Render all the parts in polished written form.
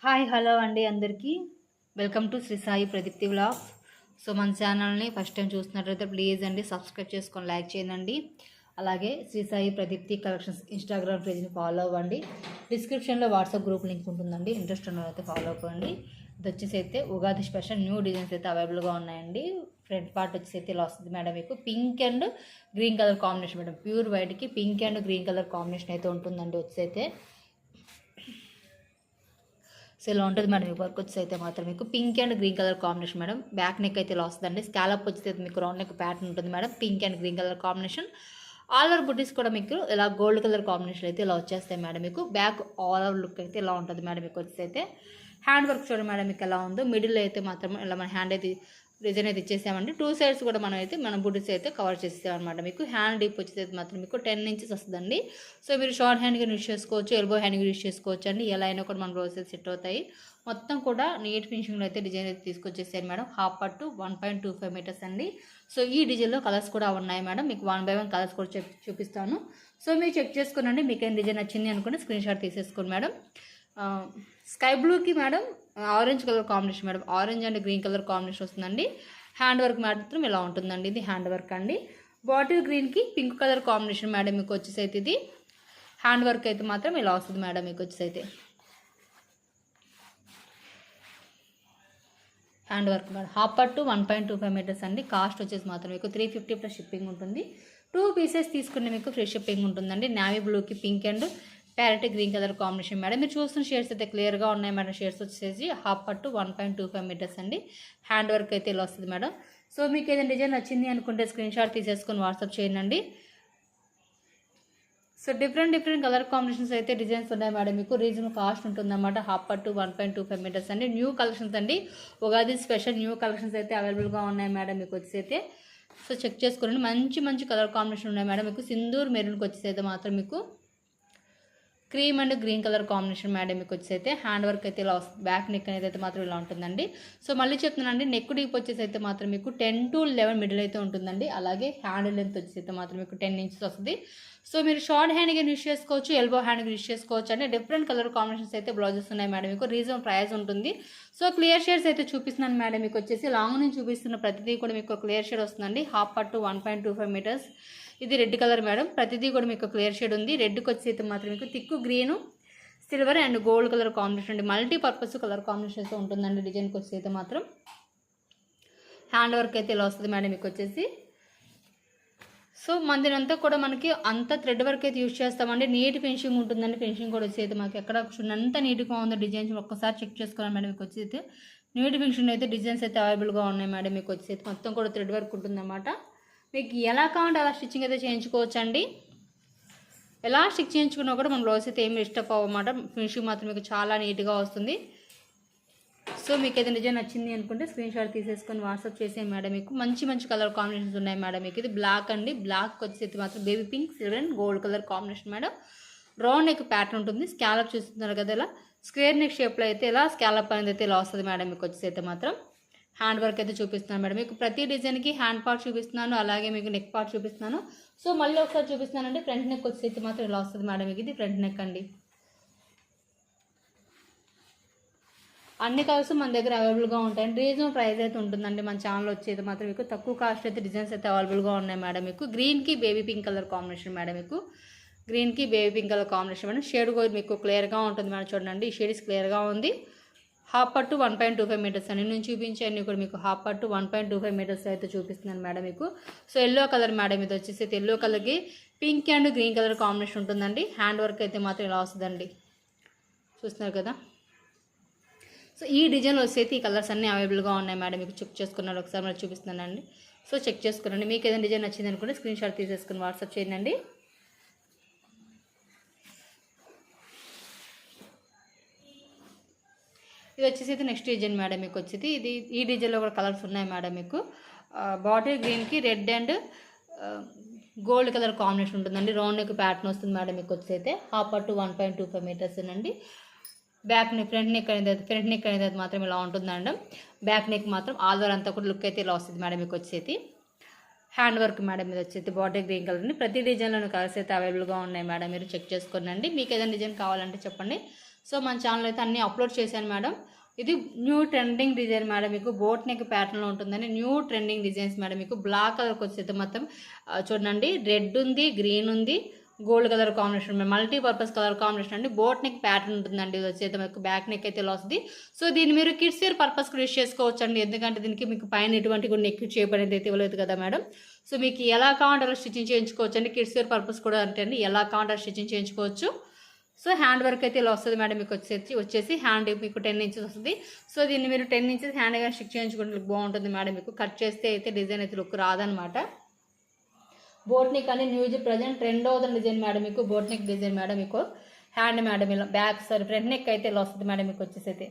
Hi hello అండి అందరికీ welcome to Shri Sai Pradeepti vlogs. So మన ఛానల్ని ఫస్ట్ టైం చూస్తున్నట్లయితే ప్లీజ్ అండి సబ్స్క్రైబ్ చేసుకొని లైక్ చేయండి. అలాగే శ్రీ సాయి ప్రదీప్తి కలెక్షన్స్ ఇన్స్టాగ్రామ్ పేజ్ని ఫాలో అవ్వండి. డిస్క్రిప్షన్లో వాట్సాప్ గ్రూప్ లింక్ ఉంటుందండి, ఇంట్రెస్ట్ ఉన్నదైతే ఫాలో అవ్వండి. ఇది వచ్చేసి అయితే ఉగాది స్పెషల్ న్యూ డిజైన్స్ అయితే అవైలబుల్గా ఉన్నాయండి. ఫ్రంట్ పార్ట్ వచ్చేసి అయితే ఇలా వస్తుంది మేడం. మీకు pink and green colour combination madam, pure వైట్కి pink and green colour combination అయితే ఉంటుందండి. వచ్చేసి అయితే సో ఇలా ఉంటుంది మేడం. ఈ వర్క్ వచ్చి అయితే మాత్రం మీకు pink and green colour combination madam. Back neck అయితే ఇలా వస్తుందండి. స్కాలప్ వచ్చి మీకు రౌండ్ నెక్ ప్యాటర్న్ ఉంటుంది madam. Pink and green colour combination. All over బుటీస్ కూడా మీకు ఇలా గోల్డ్ కలర్ కాంబినేషన్ అయితే ఇలా వచ్చేస్తాయి మేడం. మీకు బ్యాక్ ఆల్ ఓవర్ లుక్ అయితే ఇలా ఉంటుంది మేడం. మీకు వచ్చి అయితే హ్యాండ్ వర్క్ చూడండి మేడం మీకు ఎలా ఉందో. మిడిల్ అయితే మాత్రం ఇలా మన హ్యాండ్ అయితే డిజైన్ అయితే ఇచ్చేసామండి. టూ సైడ్స్ కూడా మనం అయితే మన బుటీస్ అయితే కవర్ చేసేసామన్నమాట. మీకు హ్యాండ్ డీప్ వచ్చేది మాత్రం మీకు 10 ఇంచెస్ వస్తుందండి. సో మీరు షార్ట్ హ్యాండ్గా యూజ్ చేసుకోవచ్చు, ఎల్బో హ్యాండ్గా యూజ్ చేసుకోవచ్చు అండి. ఎలా అయినా కూడా మన బ్లౌజెస్ సెట్ అవుతాయి. మొత్తం కూడా నీట్ ఫినిషింగ్లో అయితే డిజైన్ అయితే తీసుకొచ్చేసారు మేడం. హాఫ్ పట్టు 1.25 మీటర్స్ అండి. సో ఈ డిజైన్లో కలర్స్ కూడా ఉన్నాయి మేడం. మీకు 1 by 1 కలర్స్ కూడా చూపిస్తాను. సో మీరు చెక్ చేసుకోనండి. మీకు ఏం డిజైన్ నచ్చింది అనుకుంటే స్క్రీన్ షాట్ తీసేసుకోండి మేడం. స్కై బ్లూకి madam orange colour combination madam. Orange and green colour combination వస్తుందండి. హ్యాండ్ వర్క్ మాత్రం ఇలా ఉంటుందండి. ఇది హ్యాండ్ వర్క్ అండి. బాటిల్ గ్రీన్కి పింక్ కలర్ కాంబినేషన్ మేడం. మీకు వచ్చేసి అయితే ఇది హ్యాండ్ వర్క్ అయితే మాత్రం ఇలా వస్తుంది మేడం. మీకు వచ్చేసి అయితే హ్యాండ్ వర్క్ మేడం. హాఫ్ పట్టు 1.25 మీటర్స్ అండి. కాస్ట్ వచ్చేసి మాత్రం మీకు 350 ప్లస్ షిప్పింగ్ ఉంటుంది. 2 పీసెస్ తీసుకుంటే మీకు ఫ్రీ షిప్పింగ్ ఉంటుందండి. నావీ బ్లూకి pink and parrot green colour combination madam. మీరు చూస్తున్న షేడ్స్ అయితే క్లియర్గా ఉన్నాయి మేడం. షేడ్స్ వచ్చేసి హాఫ్ పట్టు 1.25 మీటర్స్ అండి. హ్యాండ్ వర్క్ అయితే ఇలా వస్తుంది మేడం. సో మీకు ఏదైనా డిజైన్ నచ్చింది అనుకుంటే స్క్రీన్ షాట్ తీసేసుకొని వాట్సాప్ చేయండి. సో డిఫరెంట్ కలర్ కాంబినేషన్స్ అయితే డిజైన్స్ ఉన్నాయి మేడం. మీకు రీజనబుల్ కాస్ట్ ఉంటుందన్నమాట. హాఫ్ పట్టు 1.25 మీటర్స్ అండి. న్యూ కలెక్షన్స్ అండి. ఉగాది స్పెషల్ న్యూ కలెక్షన్స్ అయితే అవైలబుల్గా ఉన్నాయి మేడం. మీకు వచ్చేసి అయితే సో చెక్ చేసుకోండి. మంచి కలర్ కాంబినేషన్ ఉన్నాయి మేడం. మీకు సింధూర్ మెరూన్కి వచ్చేసి అయితే మాత్రం మీకు cream and green colour combination madam. మీకు వచ్చేసి అయితే హ్యాండ్ వర్క్ అయితే ఇలా వస్తుంది. బ్యాక్ నెక్ అనేది అయితే మాత్రం ఇలా ఉంటుందండి. సో మళ్ళీ చెప్తున్నానండి, నెక్ డీప్ వచ్చేసి అయితే మాత్రం మీకు 10 to 11 మిడిల్ అయితే ఉంటుందండి. అలాగే హ్యాండ్ లెంత్ వచ్చేసి అయితే మాత్రం మీకు 10 ఇంచెస్ వస్తుంది. సో మీరు షార్ట్ హ్యాండ్గా యూజ్ చేసుకోవచ్చు, ఎల్బో హ్యాండ్గా యూజ్ చేసుకోవచ్చు అంటే డిఫరెంట్ కలర్ కాంబినేషన్స్ అయితే బ్లౌజెస్ ఉన్నాయి మేడం. మీకు రీజనబుల్ ప్రైస్ ఉంటుంది. సో క్లియర్ షేడ్స్ అయితే చూపిస్తున్నాను మేడం. మీకు వచ్చేసి లాంగ్ నుంచి చూపిస్తున్న ప్రతిదీ కూడా మీకు క్లియర్ షేడ్ వస్తుందండి. హాఫ్ పట్టు 1.25 మీటర్స్. ఇది రెడ్ కలర్ మేడం. ప్రతిదీ కూడా మీకు క్లియర్ షేడ్ ఉంది. రెడ్కి వచ్చి అయితే మాత్రం మీకు thick green, silver and gold colour combination అండి. మల్టీపర్పస్ కలర్ కాంబినేషన్ అయితే ఉంటుందండి. డిజైన్కి వచ్చి అయితే మాత్రం హ్యాండ్ వర్క్ అయితే ఇలా వస్తుంది మేడం. మీకు వచ్చేసి సో మందిరంతా కూడా మనకి అంత థ్రెడ్ వర్క్ అయితే యూజ్ చేస్తామండి. నీట్ ఫినిషింగ్ ఉంటుందండి. ఫినిషింగ్ కూడా వచ్చి అయితే మాకు ఎక్కడ అంత నీట్గా ఉందో డిజైన్స్ ఒక్కసారి చెక్ చేసుకోవాలి మేడం. మీకు వచ్చి అయితే నీట్ ఫినిషింగ్ అయితే డిజైన్స్ అయితే అవైలబుల్గా ఉన్నాయి మేడం. మీకు వచ్చి అయితే మొత్తం కూడా థ్రెడ్ వర్క్ ఉంటుందన్నమాట. మీకు ఎలా కావాలంటే అలా స్టిచ్చింగ్ అయితే చేయించుకోవచ్చు అండి. ఎలా స్టిచ్ చేయించుకున్నా కూడా మన బ్లౌజ్ అయితే ఏమి డిస్టర్బ్ అవ్వమాట. ఫినిషింగ్ మాత్రం మీకు చాలా నీట్గా వస్తుంది. సో మీకు ఏదైనా డిజైన్ నచ్చింది అనుకుంటే స్క్రీన్ షాట్ తీసేసుకొని వాట్సాప్ చేసేయండి మేడం. మీకు మంచి కలర్ కాంబినేషన్స్ ఉన్నాయి మేడం. మీకు ఇది బ్లాక్ అండి. బ్లాక్ వచ్చేసి మాత్రం baby pink, silver and gold colour combination madam. Round neck pattern ఉంటుంది. స్కాలప్ చూస్తున్నారు కదా, ఇలా స్క్వేర్ నెక్ షేప్లో అయితే ఇలా స్కాలప్ అనేది అయితే ఇలా వస్తుంది మేడం. మీకు వచ్చేసి అయితే మాత్రం హ్యాండ్ వర్క్ అయితే చూపిస్తున్నాను మేడం. మీకు ప్రతి డిజైన్కి హ్యాండ్ పార్ట్ చూపిస్తున్నాను, అలాగే మీకు నెక్ పార్ట్ చూపిస్తున్నాను. సో మళ్ళీ ఒకసారి చూపిస్తున్నానండి. ఫ్రంట్ నెక్ వచ్చేసి అయితే మాత్రం ఇలా వస్తుంది మేడం. మీకు ఇది ఫ్రంట్ నెక్ అండి. అన్ని కలర్స్ మన దగ్గర అవైలబుల్గా ఉంటాయండి. రీజనబుల్ ప్రైస్ అయితే ఉంటుందండి. మన ఛానల్ వచ్చేది మాత్రం మీకు తక్కువ కాస్ట్ అయితే డిజైన్స్ అయితే అవైలబుల్గా ఉన్నాయి మేడం. మీకు గ్రీన్కి baby pink colour combination madam. మీకు గ్రీన్కి baby pink colour combination madam. Shade కూడా మీకు క్లియర్గా ఉంటుంది మేడం. చూడండి, ఈ షేడ్స్ క్లియర్గా ఉంది. హాఫ్ పట్టు 1.25 మీటర్స్ అండి. నేను చూపించే అన్ని కూడా మీకు హాఫ్ పట్టు 1.25 మీటర్స్ అయితే చూపిస్తున్నాను మేడం. మీకు సో ఎల్లో కలర్ మేడం. ఇది వచ్చేసి ఎల్లో కలర్కి pink and green colour combination ఉంటుందండి. హ్యాండ్ వర్క్ అయితే మాత్రం ఇలా వస్తుందండి. చూస్తున్నారు కదా. సో ఈ డిజైన్లో వచ్చేసి ఈ కలర్స్ అన్నీ అవైలబుల్గా ఉన్నాయి మేడం. మీకు చెక్ చేసుకున్నారు ఒకసారి మరి చూపిస్తున్నానండి. సో చెక్ చేసుకున్నాండి. మీకు ఏదైనా డిజైన్ నచ్చింది అనుకుంటే స్క్రీన్ షాట్ తీసేసుకుని వాట్సాప్ చేయండి. ఇది వచ్చేసి అయితే నెక్స్ట్ డిజైన్ మేడం. మీకు వచ్చేది ఇది ఈ డిజైన్లో కూడా కలర్స్ ఉన్నాయి మేడం. మీకు బాటిల్ గ్రీన్కి red and gold colour combination ఉంటుందండి. రౌండ్ నెక్ ప్యాటర్న్ వస్తుంది మేడం. మీకు వచ్చేసి అయితే హాఫ్ పట్టు 1.25 మీటర్స్ అండి. బ్యాక్ నెక్ ఫ్రంట్ నెక్ అనేది మాత్రం ఇలా ఉంటుందండి. బ్యాక్ నెక్ మాత్రం ఆల్ ఓవర్ అంతా కూడా లుక్ అయితే ఇలా వస్తుంది మేడం. మీకు వచ్చేది హ్యాండ్ వర్క్ మేడం. మీద వచ్చేది బాటిల్ గ్రీన్ కలర్. ప్రతి డిజైన్లోని కలర్స్ అయితే అవైలబుల్గా ఉన్నాయి మేడం. మీరు చెక్ చేసుకోండి. మీకు ఏదైనా డిజైన్ కావాలంటే చెప్పండి. సో మన ఛానల్ అయితే అన్నీ అప్లోడ్ చేశాను మేడం. ఇది న్యూ ట్రెండింగ్ డిజైన్ మేడం, మీకు బోట్ నెక్ ప్యాటర్న్లో ఉంటుందని న్యూ ట్రెండింగ్ డిజైన్స్ మేడం. మీకు బ్లాక్ కలర్కి వచ్చేది మొత్తం చూడండి, రెడ్ ఉంది, గ్రీన్ ఉంది, gold colour combination, multipurpose colour combination అండి. బోట్ నెక్ ప్యాటర్న్ ఉంటుందండి. ఇది వచ్చేది మీకు బ్యాక్ నెక్ అయితే ఇలా వస్తుంది. సో దీన్ని మీరు కిడ్స్ వేర్ పర్పస్ కూడా యూస్ చేసుకోవచ్చు అండి, ఎందుకంటే దీనికి మీకు పైన ఎటువంటి కూడా నెక్ షేప్ అనేది అయితే ఇవ్వలేదు కదా మేడం. సో మీకు ఎలా కావాలంటే అలా స్టిచ్చింగ్ చేయించుకోవచ్చు అండి. కిడ్స్ వేర్ పర్పస్ కూడా అంటే అండి ఎలా కావాలంటే స్టిచ్చింగ్ చేయించుకోవచ్చు. సో హ్యాండ్ వర్క్ అయితే ఇలా వస్తుంది మేడం. మీకు వచ్చేసి హ్యాండ్ మీకు 10 ఇంచెస్ వస్తుంది. సో దీన్ని మీరు 10 ఇంచెస్ హ్యాండ్గా స్టిచ్ చేయించుకుంటే బాగుంటుంది మేడం. మీకు కట్ చేస్తే అయితే డిజైన్ అయితే లుక్ రాదనమాట. బోట్ నెక్ అని న్యూ ప్రజెంట్ ట్రెండ్ అవుతున్న డిజైన్ మేడం. మీకు బోట్ నెక్ డిజైన్ మేడం. మీకు హ్యాండ్ మేడం ఇలా బ్యాక్ ఫ్రంట్ నెక్ అయితే ఇలా వస్తుంది మేడం. మీకు వచ్చేసి అయితే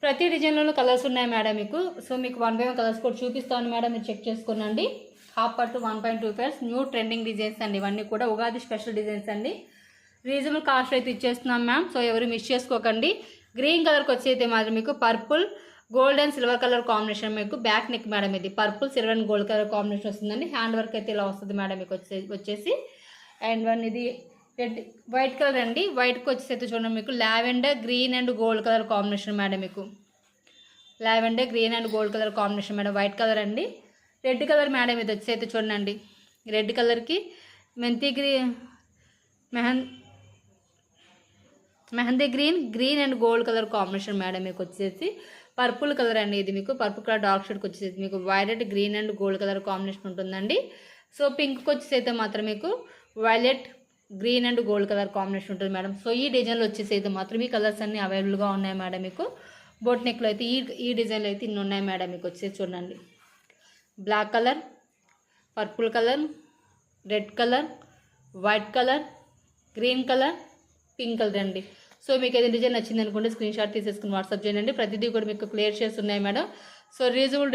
ప్రతి డిజైన్లో కలర్స్ ఉన్నాయి మేడం మీకు. సో మీకు 1 by 1 కలర్స్ కూడా చూపిస్తాను మేడం, మీరు చెక్ చేసుకోనండి. హాఫ్ పట్టు 1.25 న్యూ ట్రెండింగ్ డిజైన్స్ అండి. ఇవన్నీ కూడా ఉగాది స్పెషల్ డిజైన్స్ అండి. రీజనబుల్ కాస్ట్ అయితే ఇచ్చేస్తున్నాం మ్యామ్. సో ఎవరు మిస్ చేసుకోకండి. గ్రీన్ కలర్కి వచ్చి అయితే మాత్రం మీకు purple gold and silver colour combination, మీకు బ్యాక్ నెక్ మేడం. ఇది purple silver and gold colour combination వస్తుందండి. హ్యాండ్ వర్క్ అయితే ఇలా వస్తుంది మేడం మీకు వచ్చేసి. అండ్ ఇది రెడ్ వైట్ కలర్ అండి. వైట్కి వచ్చేసి అయితే చూడండి, మీకు lavender green and gold colour combination madam. మీకు lavender green and gold colour combination madam. White colour అండి. Red colour madam. ఇది వచ్చి అయితే చూడండి, రెడ్ కలర్కి మెంతి mehndi green and gold colour combination madam. మీకు వచ్చేసి పర్పుల్ కలర్ అండి. ఇది మీకు పర్పుల్ కలర్ డార్క్ షేడ్కి వచ్చేసి మీకు violet green and gold colour combination ఉంటుందండి. సో పింక్కి వచ్చేసి అయితే మాత్రం మీకు violet green and gold colour combination ఉంటుంది మేడం. సో ఈ డిజైన్లో వచ్చేసి అయితే మాత్రం ఈ కలర్స్ అన్నీ అవైలబుల్గా ఉన్నాయి మేడం. మీకు బోట్ నెక్లో అయితే ఈ డిజైన్లో అయితే ఇన్ని ఉన్నాయి మేడం. మీకు వచ్చేసి చూడండి, black colour, purple colour, red colour, white colour, green colour, pink colour అండి. సో మీకు ఏదైనా డిజైన్ నచ్చింది అనుకుంటే స్క్రీన్ షాట్ తీసేసుకుని వాట్సాప్ చేయండి. ప్రతిదీ కూడా మీకు క్లియర్ షేర్స్ ఉన్నాయి మేడం. సో రీజనబుల్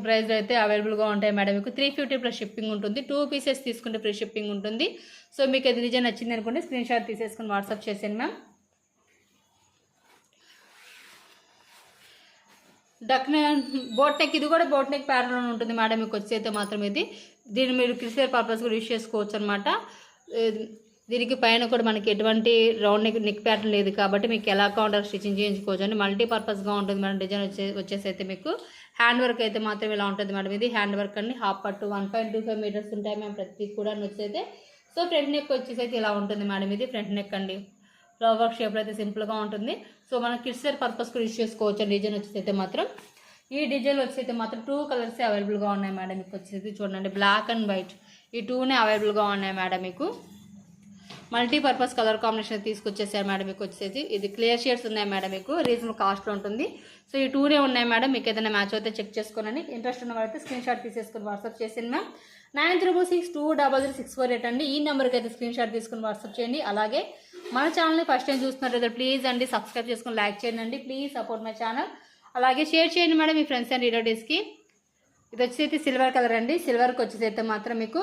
ప్రైస్లో అయితే అవైలబుల్గా ఉంటాయి మేడం. మీకు 350 ప్లస్ షిప్పింగ్ ఉంటుంది. 2 పీసెస్ తీసుకుంటే ఫ్రీ షిప్పింగ్ ఉంటుంది. సో మీకు ఏదైనా డిజైన్ నచ్చింది అనుకుంటే స్క్రీన్ షాట్ తీసేసుకుని వాట్సాప్ చేసాను మ్యామ్. బోట్ నెక్, ఇది కూడా బోట్ నెక్ ప్యాటర్న్ ఉంటుంది మేడం. మీకు వచ్చి అయితే మాత్రం దీన్ని మీరు కిడ్స్ వేర్ పర్పస్ కూడా యూస్ చేసుకోవచ్చు అనమాట. దీనికి పైన కూడా మనకి ఎటువంటి రౌండ్ నెక్ ప్యాటర్న్ లేదు కాబట్టి మీకు ఎలా కావాలంటే స్టిచ్చింగ్ చేయించుకోవచ్చు అండి. మల్టీపర్పస్గా ఉంటుంది మేడం. డిజైన్ వచ్చేసి అయితే మీకు హ్యాండ్ వర్క్ అయితే మాత్రం ఇలా ఉంటుంది మేడం. ఇది హ్యాండ్ వర్క్ అండి. హాఫ్ పట్టు 1.25 మీటర్స్ ఉంటాయి మేము ప్రతి కూడా వచ్చేది. సో ఫ్రంట్ నెక్ వచ్చేసి అయితే ఇలా ఉంటుంది మేడం. ఇది ఫ్రంట్ నెక్ అండి. ఫ్లవర్ వర్క్ షేప్లో అయితే సింపుల్గా ఉంటుంది. సో మనం కిడ్స్ వేర్ పర్పస్ కూడా యూస్ చేసుకోవచ్చు అండి. డిజైన్ వచ్చేసి అయితే మాత్రం ఈ డిజైన్ వచ్చి అయితే మాత్రం 2 కలర్సే అవైలబుల్గా ఉన్నాయి మేడం. మీకు వచ్చేసి చూడండి, బ్లాక్ అండ్ వైట్ ఈ 2నే అవైలబుల్గా ఉన్నాయి మేడం. మీకు మల్టీపర్పస్ కలర్ కాంబినేషన్ తీసుకొచ్చేసారు మేడం. మీకు వచ్చేసి ఇది క్లియర్ షేడ్స్ ఉన్నాయి మేడం. మీకు రీజనబుల్ కాస్ట్లో ఉంటుంది. సో ఈ 2నే ఉన్నాయి మేడం. మీకు ఏదైనా మ్యాచ్ అయితే చెక్ చేసుకోనండి. ఇంట్రెస్ట్ ఉన్న వాళ్ళైతే స్క్రీన్ షాట్ తీసేసుకుని వాట్సాప్ చేసింది మ్యామ్. 9362000648 అండి. ఈ నెంబర్కి అయితే స్క్రీన్ షాట్ తీసుకుని వాట్సాప్ చేయండి. అలాగే మన ఛానల్ని ఫస్ట్ టైం చూస్తున్నట్లయితే ప్లీజ్ అండి సబ్స్క్రైబ్ చేసుకుని లైక్ చేయండి అండి. Please support my channel. అలాగే షేర్ చేయండి మేడం మీ ఫ్రెండ్స్ అండ్ రిలేటివ్స్కి. ఇది వచ్చేసి సిల్వర్ కలర్ అండి. సిల్వర్కి వచ్చేసి అయితే మాత్రం మీకు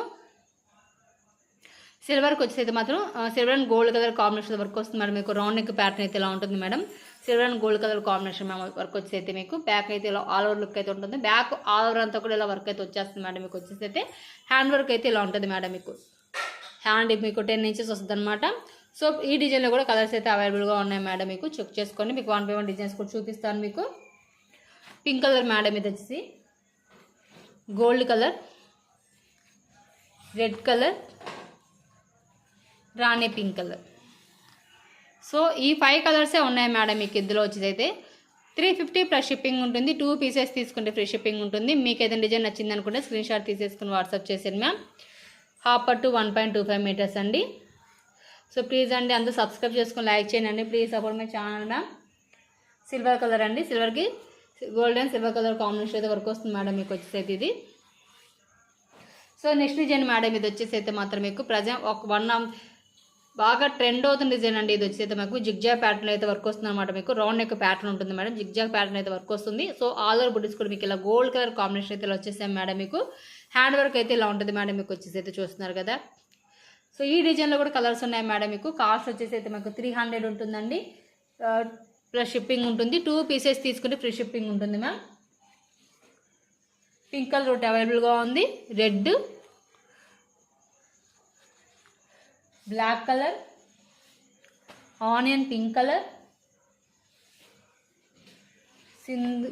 సిల్వర్కి వచ్చేసి అయితే మాత్రం silver and gold colour combination work వస్తుంది మేడం. మీకు రౌండ్ నెక్ ప్యాటర్న్ అయితే ఇలా ఉంటుంది madam. Silver and gold colour combination work వచ్చేసి అయితే మీకు బ్యాక్ అయితే ఇలా ఆల్ ఓవర్ లుక్ అయితే ఉంటుంది. బ్యాక్ ఆల్ ఓవర్ అంతా కూడా ఇలా వర్క్ అయితే వచ్చేస్తుంది మేడం. మీకు వచ్చేసి అయితే హ్యాండ్ వర్క్ అయితే ఇలా ఉంటుంది మేడం. మీకు హ్యాండ్ మీకు 10 ఇంచెస్ వస్తుంది అనమాట. సో ఈ డిజైన్లో కూడా కలర్స్ అయితే అవైలబుల్గా ఉన్నాయి మేడం. మీకు చెక్ చేసుకోండి. మీకు 1 by 1 డిజైన్స్ కూడా చూపిస్తాను. మీకు పింక్ కలర్ మేడం. ఇది వచ్చేసి గోల్డ్ కలర్, రెడ్ కలర్, రాణి పింక్ కలర్. సో ఈ 5 కలర్సే ఉన్నాయి మేడం. మీకు ఇందులో వచ్చేది అయితే 350 ప్లస్ షిప్పింగ్ ఉంటుంది. 2 పీసెస్ తీసుకుంటే ఫ్రీ షిప్పింగ్ ఉంటుంది. మీకు ఏదైనా డిజైన్ నచ్చింది అనుకుంటే స్క్రీన్ షాట్ తీసేసుకుని వాట్సాప్ చేసాను మ్యామ్. హాఫ్ పట్టు 1.25 మీటర్స్ అండి. సో ప్లీజ్ అండి అందరూ సబ్స్క్రైబ్ చేసుకుని లైక్ చేయండి అండి. Please support my channel ma'am. Silver colour అండి. సిల్వర్కి gold and silver colour combination అయితే వర్క్ వస్తుంది మేడం. మీకు వచ్చేసి ఇది. So next design madam. ఇది వచ్చేసి అయితే మాత్రం మీకు ప్రజెంట్ ఒక బాగా ట్రెండ్ అవుతున్న డిజైన్ అండి. ఇది వచ్చేసి మీకు జిగ్జాగ్ ప్యాటర్న్ అయితే వర్క్ వస్తుంది అనమాట. మీకు రౌండ్ నెక్ ప్యాటర్న్ ఉంటుంది మేడం. జిగ్జాగ్ ప్యాటర్న్ అయితే వర్క్ వస్తుంది. సో ఆల్ ఓవర్ బుటీస్ కూడా మీకు ఇలా గోల్డ్ కలర్ కాంబినేషన్ అయితే ఇలా వచ్చేసాం మేడం. మీకు హ్యాండ్ వర్క్ అయితే ఇలా ఉంటుంది మేడం. మీకు వచ్చేసి అయితే చూస్తున్నారు కదా. సో ఈ డిజైన్లో కూడా కలర్స్ ఉన్నాయి మేడం. మీకు కాస్ట్ వచ్చేసి అయితే మీకు 300 ఉంటుందండి. ప్లస్ షిప్పింగ్ ఉంటుంది. 2 పీసెస్ తీసుకుంటే ఫ్రీ షిప్పింగ్ ఉంటుంది మ్యామ్. పింక్ కలర్ ఒకటి అవైలబుల్గా ఉంది. Red, black colour, onion pink colour,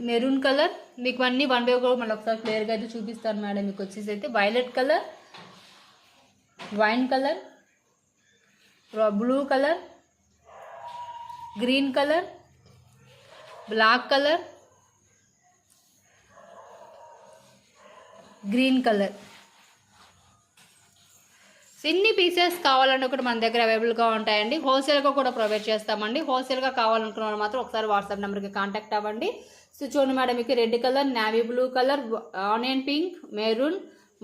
maroon colour, మీకు అన్నీ వన్ బై కూడా మళ్ళీ ఒకసారి క్లియర్గా అయితే చూపిస్తాను మేడం. మీకు వచ్చేసి అయితే violet colour, wine colour, blue colour, green colour, black colour, green colour. ఇన్ని పీసెస్ కావాలన్నా కూడా మన దగ్గర అవైలబుల్గా ఉంటాయండి. హోల్సేల్గా కూడా ప్రొవైడ్ చేస్తామండి. హోల్సేల్గా కావాలనుకున్న వాళ్ళు మాత్రం ఒకసారి వాట్సాప్ నెంబర్కి కాంటాక్ట్ అవ్వండి. సో చూడండి మేడం, మీకు red colour, navy blue colour, onion pink, maroon,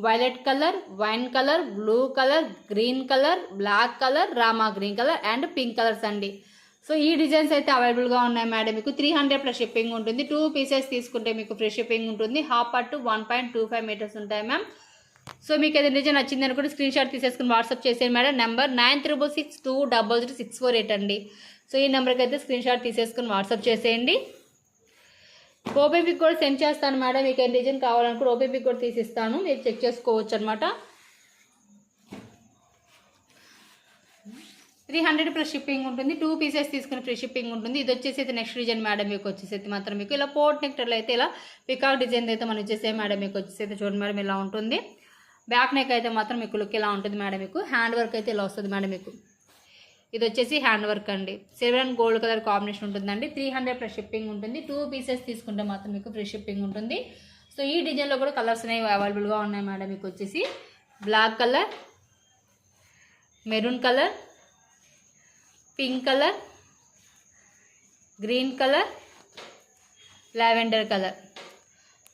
violet colour, wine colour, blue colour, green colour, black colour, Rama green colour and pink colours అండి. సో ఈ డిజైన్స్ అయితే అవైలబుల్గా ఉన్నాయి మేడం. మీకు 300 ప్లస్ షిప్పింగ్ ఉంటుంది. 2 పీసెస్ తీసుకుంటే మీకు ఫ్రీ షిప్పింగ్ ఉంటుంది. హాఫ్ పట్టు 1.25 మీటర్స్ ఉంటాయి మ్యామ్. సో మీకు ఏదైనా డిజైన్ నచ్చింది అనుకుంటే స్క్రీన్ షాట్ తీసేసుకుని వాట్సాప్ చేసేయండి మేడం. నెంబర్ 9662000648 అండి. సో ఈ నెంబర్కి అయితే స్క్రీన్ షాట్ తీసేసుకుని వాట్సాప్ చేసేయండి. ఓపీపీకి కూడా సెండ్ చేస్తాను మేడం. మీకు ఏం డిజైన్ కావాలనుకుంటే ఓపీపీకి కూడా తీసిస్తాను, మీరు చెక్ చేసుకోవచ్చు అనమాట. 300 ప్లస్ షిప్పింగ్ ఉంటుంది. 2 పీసెస్ తీసుకుని ఫ్రీ షిప్పింగ్ ఉంటుంది. ఇది వచ్చేసి నెక్స్ట్ డిజైన్ మేడం. మీకు వచ్చేసి మాత్రం మీకు ఇలా పోర్ట్ నెక్టర్లో అయితే ఇలా పికాక్ డిజైన్ అయితే మనం వచ్చేసే మేడం. మీకు వచ్చేసి చూడండి మేడం ఇలా ఉంటుంది. బ్యాక్ నెక్ అయితే మాత్రం మీకు లుక్ ఇలా ఉంటుంది మేడం. మీకు హ్యాండ్ వర్క్ అయితే ఇలా వస్తుంది మేడం. మీకు ఇది వచ్చేసి హ్యాండ్ వర్క్ అండి. Silver and gold colour combination ఉంటుందండి. 300 ప్లస్ షిప్పింగ్ ఉంటుంది. 2 పీసెస్ తీసుకుంటే మాత్రం మీకు ఫ్రీ షిప్పింగ్ ఉంటుంది. సో ఈ డిజైన్లో కూడా కలర్స్ అనేవి అవైలబుల్గా ఉన్నాయి మేడం. మీకు వచ్చేసి black colour, maroon colour, pink colour, green colour, lavender colour.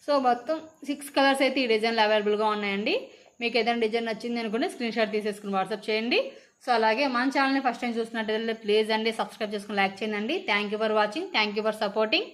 So మొత్తం 6 కలర్స్ అయితే ఈ డిజైన్లు అవైలబుల్గా ఉన్నాయండి. మీకు ఏదైనా డిజైన్ నచ్చింది అనుకుంటే స్క్రీన్ షాట్ తీసేసుకుని వాట్సాప్ చేయండి. సో అలాగే మన ఛానల్ని ఫస్ట్ టైం చూస్తున్నట్టయితే ప్లీజ్ అండి సబ్స్క్రైబ్ చేసుకుని లైక్ చేయండి. Thank you for watching. Thank you for supporting.